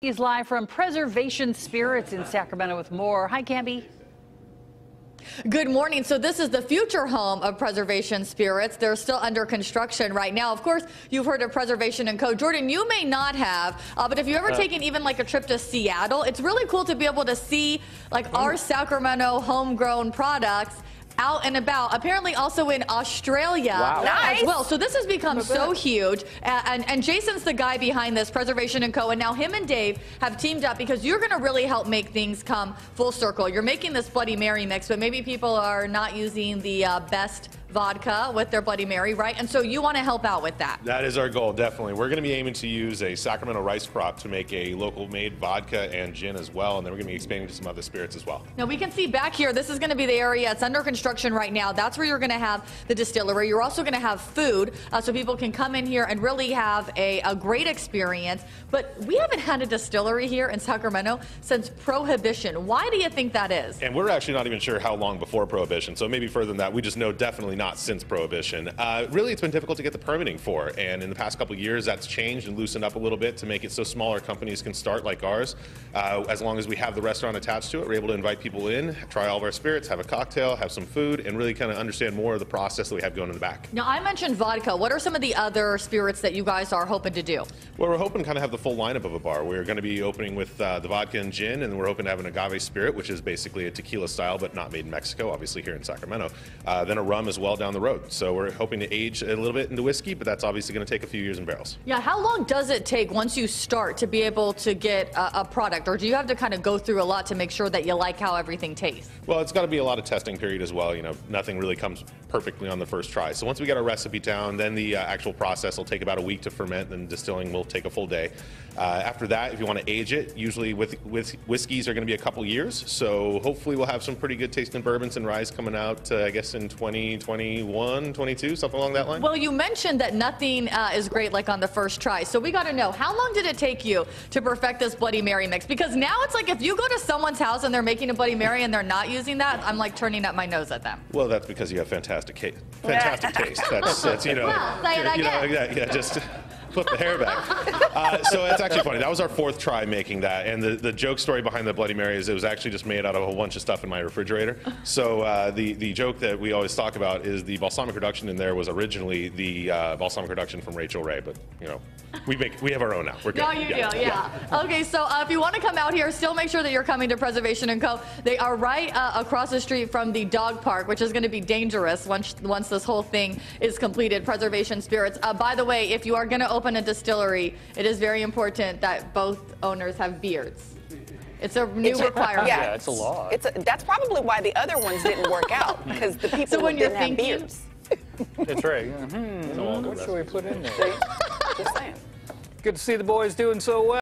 He's live from Preservation Spirits in Sacramento with more. Hi, Cambi. Good morning. So this is the future home of Preservation Spirits. They're still under construction right now. Of course, you've heard of Preservation & Co. Jordan, you may not have, but if you've ever taken even like a trip to Seattle, it's really cool to be able to see like our Sacramento homegrown products out and about, apparently also in Australia as well. So this has become so huge. And Jason's the guy behind this, Preservation & Co. And now him and Dave have teamed up because you're going to really help make things come full circle. You're making this Bloody Mary mix, but maybe people are not using the best vodka with their Bloody Mary, right? And so you want to help out with that. That is our goal, definitely. We're going to be aiming to use a Sacramento rice crop to make a local made vodka and gin as well. And then we're going to be expanding to some other spirits as well. Now we can see back here, this is going to be the area. It's under construction right now. That's where you're going to have the distillery. You're also going to have food so people can come in here and really have a great experience. But we haven't had a distillery here in Sacramento since Prohibition. Why do you think that is? And we're actually not even sure how long before Prohibition. So maybe further than that, we just know definitely not since Prohibition. Really, it's been difficult to get the permitting for. And in the past couple of years, that's changed and loosened up a little bit to make it so smaller companies can start like ours. As long as we have the restaurant attached to it, we're able to invite people in, try all of our spirits, have a cocktail, have some food, and really kind of understand more of the process that we have going in the back. Now, I mentioned vodka. What are some of the other spirits that you guys are hoping to do? Well, we're hoping to kind of have the full lineup of a bar. We're going to be opening with the vodka and gin, and we're hoping to have an agave spirit, which is basically a tequila style, but not made in Mexico, obviously here in Sacramento. Then a rum as well down the road. So we're hoping to age a little bit into whiskey, but that's obviously going to take a few years in barrels. Yeah, how long does it take once you start to be able to get a product, or do you have to kind of go through a lot to make sure that you like how everything tastes? Well, it's got to be a lot of testing period as well. You know, nothing really comes perfectly on the first try. So once we get our recipe down, then the actual process will take about a week to ferment, and distilling will take a full day. After that, if you want to age it, usually with whiskeys are going to be a couple years. So hopefully we'll have some pretty good tasting bourbons and ryes coming out, I guess in 2021, 22, something along that line. Well, you mentioned that nothing is great like on the first try. So we got to know, how long did it take you to perfect this Bloody Mary mix? Because now it's like if you go to someone's house and they're making a Bloody Mary and they're not using that, I'm like turning up my nose at them. Well, that's because you have fantastic taste. That's you know, well, say it again. Yeah, just flip the hair back. So it's actually funny. That was our fourth try making that, and the joke story behind the Bloody Mary is it was actually just made out of a whole bunch of stuff in my refrigerator. So the joke that we always talk about is the balsamic reduction in there was originally the balsamic reduction from Rachel Ray, but you know, we have our own now. We're good. No, you do, yeah. Okay, so if you want to come out here, still make sure that you're coming to Preservation & Co. They are right across the street from the dog park, which is going to be dangerous once this whole thing is completed. Preservation Spirits. By the way, if you are going to open a distillery, it is very important that both owners have beards. It's a new requirement. Yeah, it's a law. That's probably why the other ones didn't work out, because the people didn't have beards. That's right. What should we put in there? Just saying. Good to see the boys doing so well.